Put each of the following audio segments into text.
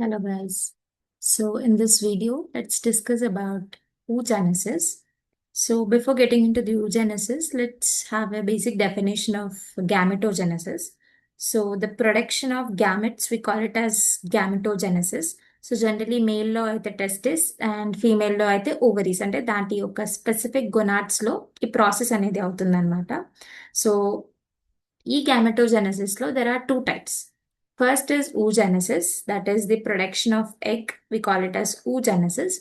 Hello guys. So in this video, let's discuss about oogenesis. So before getting into the oogenesis, let's have a basic definition of gametogenesis. So the production of gametes, we call it as gametogenesis. So generally male లో అయితే testis and female లో అయితే ovaries అంటే దాంటి యొక్క specific gonads లో ఈ process అనేది అవుతుందన్నమాట. సో ఈ gametogenesis లో there are two types. First is oogenesis, that is the production of egg. We call it as oogenesis.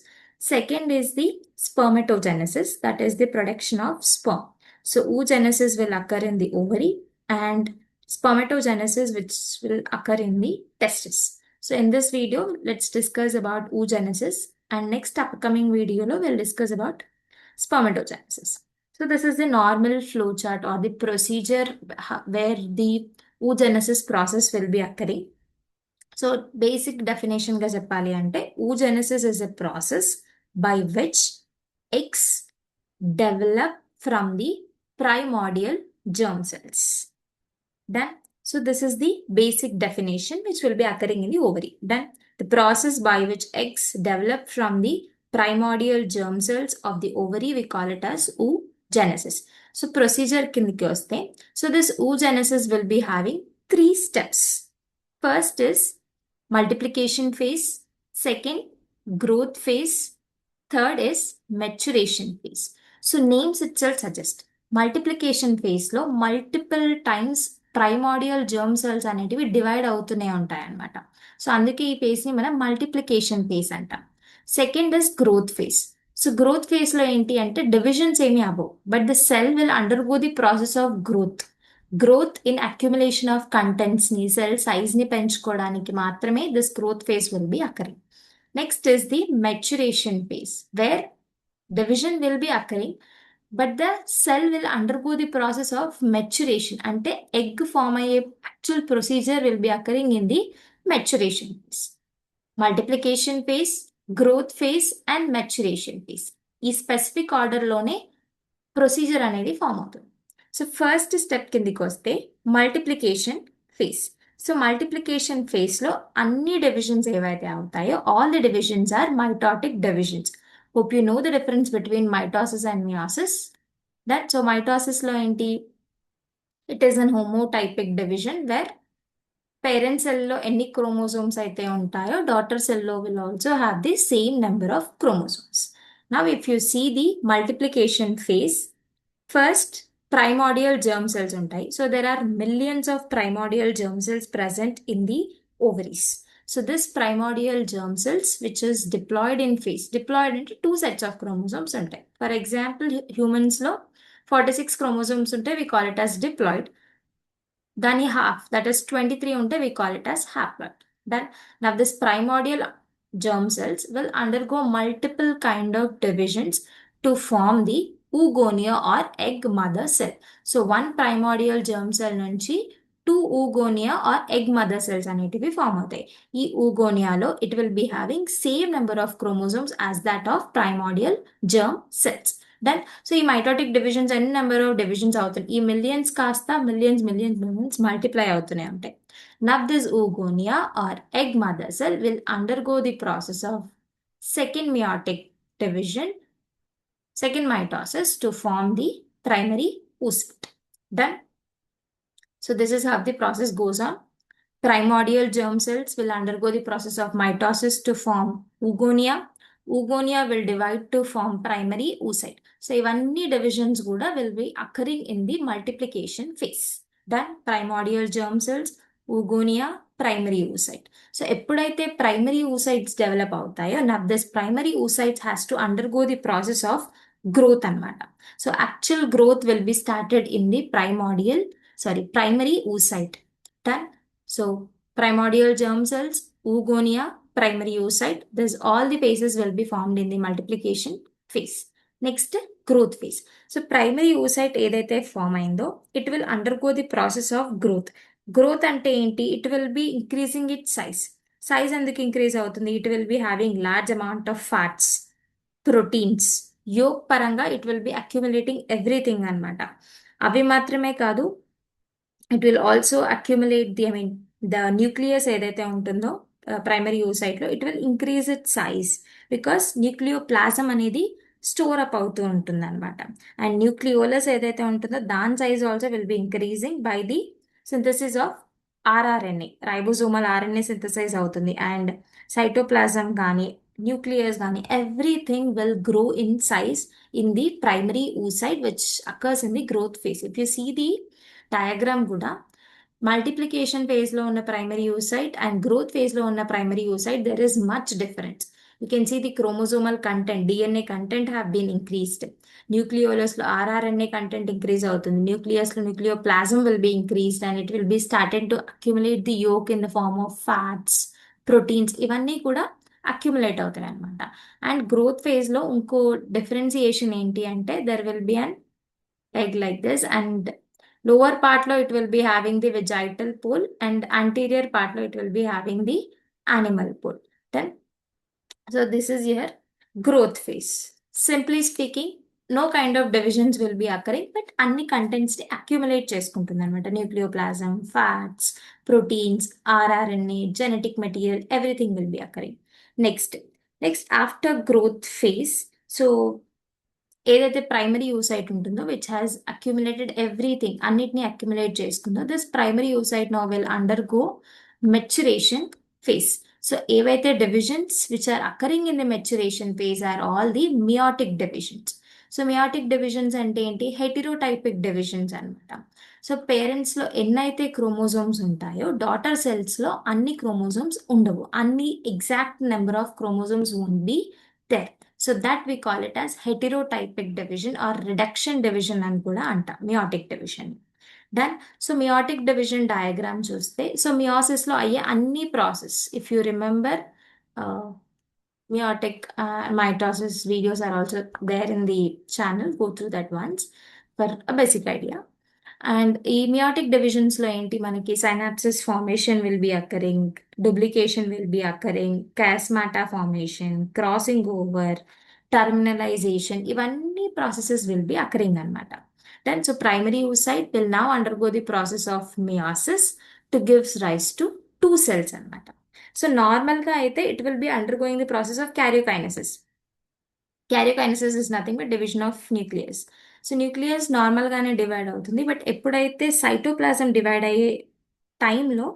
Second is the spermatogenesis, that is the production of sperm. So oogenesis will occur in the ovary and spermatogenesis which will occur in the testis. So in this video, let's discuss about oogenesis, and next upcoming video we'll discuss about spermatogenesis. So this is the normal flow chart or the procedure where the oogenesis process will be occurring. So basic definition ga cheppali ante oogenesis is a process by which eggs develop from the primordial germ cells. Done. So this is the basic definition which will be occurring in the ovary. Done. The process by which eggs develop from the primordial germ cells of the ovary, we call it as oogenesis. So procedure kindiki vaste. So this oogenesis will be having three steps. First is multiplication phase. Second, growth phase. Third is maturation phase. So names itself suggest multiplication ఫేజ్లో multiple times primordial germ cells అనేటివి divide అవుతూనే ఉంటాయన్నమాట. So అందుకే ఈ ఫేజ్ని మనం multiplication phase అంటాం. Second is growth phase. So growth ఫేజ్లో ఏంటి అంటే డివిజన్స్ ఏమి above, but the cell will undergo the process of growth. Growth in accumulation of కంటెంట్స్ని, సెల్ సైజ్ని పెంచుకోవడానికి మాత్రమే this growth phase will be occurring. Next is the maturation phase, where division will be occurring, but the cell will undergo the process of maturation. Ante egg form aye actual procedure will be occurring in the maturation phase. Multiplication phase, growth phase and maturation phase. ఈ specific ఆర్డర్లోనే procedure అనేది form అవుతుంది. So first step కిందికి వస్తే multiplication phase. So multiplication ఫేజ్లో అన్ని divisions ఏవైతే అవుతాయో all the divisions are mitotic divisions. Hope you know the difference between mitosis and meiosis. That so మైటాసిస్లో ఏంటి, it is an homotypic division where parent సెల్లో ఎన్ని క్రోమోజోమ్స్ అయితే ఉంటాయో డాటర్ సెల్లో will also have the same number of chromosomes. Now if you see the multiplication phase, first primordial germ cells ఉంటాయి. So there are millions of primordial germ cells present in the ovaries. So this primordial germ cells which is diploid in phase, diploid into two sets of chromosomes ఉంటాయి. For example, humans లో 46 chromosomes ఉంటాయి, we call it as diploid. దాని half, that is 23 ఉంటే we call it as haploid. Then now this primordial germ cells will undergo multiple kind of divisions to form the oogonia or egg mother cell. So one primordial germ cell నుంచి two oogonia or egg mother cells అనేటివి form అవుతాయి. ఈ oogonia it will be having same number of chromosomes as that of primordial germ cells. Then so ఈ mitotic divisions ఎన్ని number of divisions అవుతాయి, ఈ millions కాస్త millions multiply అవుతూనే ఉంటాయి. Now this oogonia or egg mother cell will undergo the process of second meiotic division, second mitosis to form the primary oocyte. Done. So this is how the process goes on. Primordial germ cells will undergo the process of mitosis to form oogonia. Oogonia will divide to form primary oocyte. So ivanni divisions kuda will be occurring in the multiplication phase. Then primordial germ cells, oogonia, primary oocyte. So eppudaithe primary oocytes develop avutayo, now this primary oocytes has to undergo the process of growth anamata. So actual growth will be started in the primary oocyte. Done. So primordial germ cells, oogonia, primary oocyte, this all the phases will be formed in the multiplication phase. Next, growth phase. So primary oocyte ఏదైతే form అయిందో it will undergo the process of growth. Growth అంటే ఏంటి, it will be increasing its size. Size ఎందుకు increase అవుతుంది, it will be having large amount of fats, proteins, yolk పరంగా it will be accumulating everything అన్నమాట. అవి మాత్రమే కాదు, it will also accumulate the nucleus ఏదైతే ఉంటుందో ప్రైమరీ oocyte లో, it will increase it size because nucleoplasm అనేది స్టోర్ అప్ అవుతూ ఉంటుంది అనమాట. అండ్ న్యూక్లియోలస్ ఏదైతే ఉంటుందో దాని size also will be increasing by the synthesis of rRNA, ribosomal RNA synthesize అవుతుంది. అండ్ సైటోప్లాజం కానీ న్యూక్లియస్ కానీ everything will grow in size in the primary oocyte which occurs in the growth phase. If you see the diagram కూడా multiplication phase లో ఉన్న primary oocyte and growth phase లో ఉన్న primary oocyte, there is much difference. You can see the chromosomal content, DNA content have been increased. Nucleolus లో rRNA content increase అవుతుంది. Nucleus లో nucleoplasm will be increased and it will be started to accumulate the yolk in the form of fats, proteins. ఇవన్నీ కూడా accumulate అవుతాయి అనమాట. And growth phase లో ఇంకో differentiation ఏంటి అంటే there will be an egg like this, and lower part lo it will be having the vegetal pole and anterior part lo it will be having the animal pole. Then so this is your growth phase. Simply speaking, no kind of divisions will be occurring, but అన్ని contents ని accumulate చేసుకుంటుంది అనమాట. Nucleoplasm, fats, proteins, rRNA, genetic material, everything will be occurring. Next after growth phase, so ఏదైతే primary oocyte ఉంటుందో which has accumulated everything, అన్నిటిని accumulate చేసుకుందో, this primary oocyte now will undergo maturation phase. So ఏవైతే divisions which are occurring in the maturation phase are all the meiotic divisions. So meiotic divisions అంటే ఏంటి? హెటిరోటైపిక్ divisions అనమాట. So పేరెంట్స్లో ఎన్నైతే chromosomes ఉంటాయో daughter సెల్స్లో అన్ని chromosomes ఉండవు, అన్ని exact number of chromosomes won't be there. So that we call it as heterotypic division or reduction division అని కూడా అంటాం, meiotic division. Done. So meiotic division diagram చూస్తే, సో మియోసిస్లో అయ్యే అన్ని process, if you remember meiotic mitosis videos are also there in the channel, go through that once for a basic idea. And ఈ meiotic divisions లో ఏంటి, మనకి synapsis formation will be occurring, duplication will be occurring, chiasmata formation, crossing over, terminalization, ఇవన్నీ processes will be occurring అనమాట. Then so primary oocyte will now undergo the process of meiosis to gives rise to two cells అనమాట. So నార్మల్గా అయితే it will B undergoing the process of karyokinesis. Karyokinesis is nothing but division of nucleus. So nucleus నార్మల్గానే divide అవుతుంది, but ఎప్పుడైతే cytoplasm divide అయ్యే టైంలో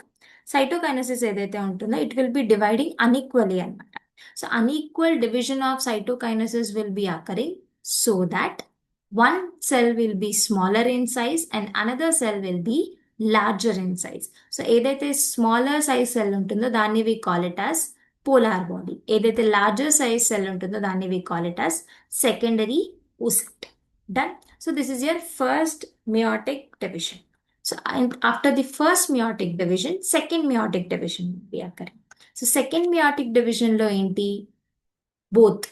cytokinesis ఏదైతే ఉంటుందో ఇట్ విల్ బి డివైడింగ్ అన్ఈక్వల్లీ అనమాట. So unequal division of cytokinesis will be occurring so that one cell will be smaller in size and another cell will be larger in size. So ఏదైతే smaller size cell ఉంటుందో దాన్ని we call it as polar body. ఏదైతే larger size cell ఉంటుందో దాన్ని we call it as secondary oocyte. Done. So this is your first meiotic division. So after the first meiotic division, second meiotic division will be occurring. So second meiotic division లో ఏంటి, both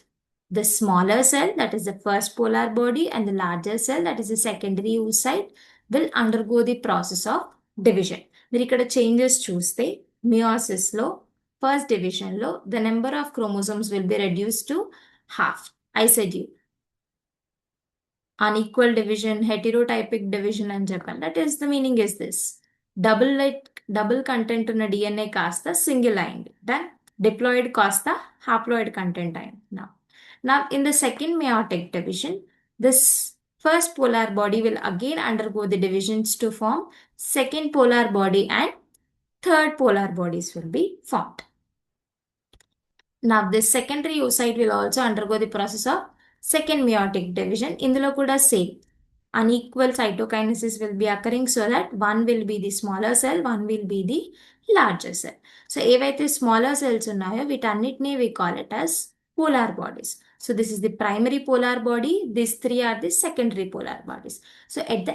the smaller cell, that is the first polar body, and the larger cell, that is the secondary oocyte, will undergo the process of division. మీరు ఇక్కడ changes చూస్తే మియోసిస్లో first డివిజన్లో the number of chromosomes will be reduced to half. I said you unequal division, heterotypic division అని చెప్పాను. That is the meaning is this. Double content ఉన్న DNA కాస్త single అయింది. Then diploid కాస్త హాప్లాయిడ్ కంటెంట్ అయింది. Now in the second meiotic division, this first polar body will again undergo the divisions to form second polar body and third polar bodies will be formed. Now this secondary oocyte will also undergo the process of second meiotic division. ఇందులో కూడా same unequal cytokinesis will be occurring so that one will be the smaller cell, one will be the larger cell. So ఏవైతే smaller cells ఉన్నాయో వీటన్నిటిని we call it as polar bodies. So this is the primary polar body, these three are the secondary polar bodies. So at the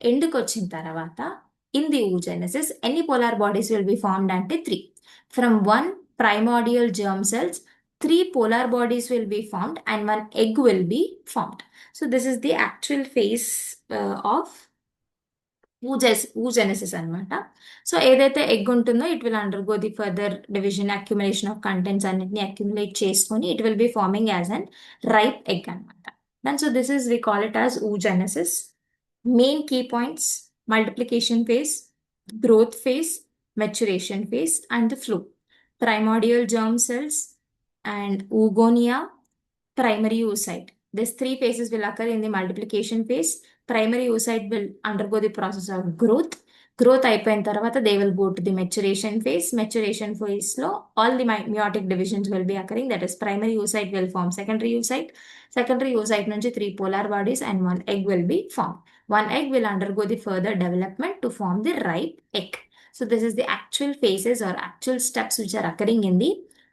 endకి వచ్చిన తర్వాత in the oogenesis ఎన్ని polar bodies will be formed అంటే 3. From one primordial germ cells 3 polar bodies will be formed and one egg will be formed. So this is the actual phase of oogenesis అనమాట. So ఏదైతే egg ఉంటుందో it will undergo the further division, accumulation of contents అన్నిటిని accumulate చేసుకొని it will be forming as an ripe egg అనమాట. Then so this is we call it as oogenesis. Main key points: multiplication phase, growth phase, maturation phase and the flow. primordial germ cells, and oogonia, primary oocyte. These three phases will occur in the multiplication phase. Primary oocyte will undergo the process of growth. Growth అయిపోయిన తర్వాత they will go to the maturation phase. Maturation phase లో all the meiotic divisions will be occurring. That is primary oocyte will form secondary oocyte. Secondary oocyte నుంచి three polar bodies and one egg will be formed. One egg will undergo the further development to form the ripe egg. So this is the actual phases or actual steps which are occurring in the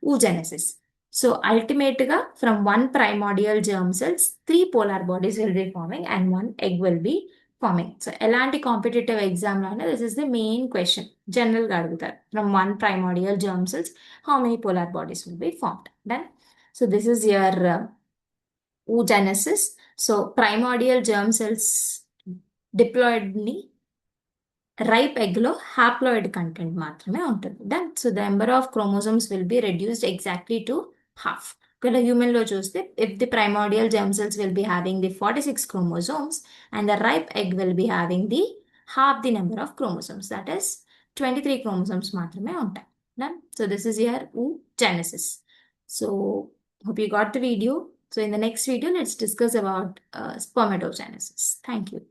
oogenesis. So ultimately, from one primordial germ cells, three polar bodies will be forming and one egg will be forming. So elanti competitive exam lana, this is the main question. General ga adugutar. From one primordial germ cells, how many polar bodies will be formed? Done. So this is your oogenesis. So primordial germ cells diploid ni ripe ఎగ్లో haploid content మాత్రమే ఉంటుంది. Then so the number of chromosomes will be reduced exactly to half. ఇక్కడ హ్యూమన్లో చూస్తే if the primordial germ cells will be having the 46 chromosomes and the ripe egg will be having the half the number of chromosomes, that is 23 chromosomes మాత్రమే ఉంటాయి. Done. So this is your oogenesis. So hope you got the video. So in the next video, let's discuss about spermatogenesis. Thank you.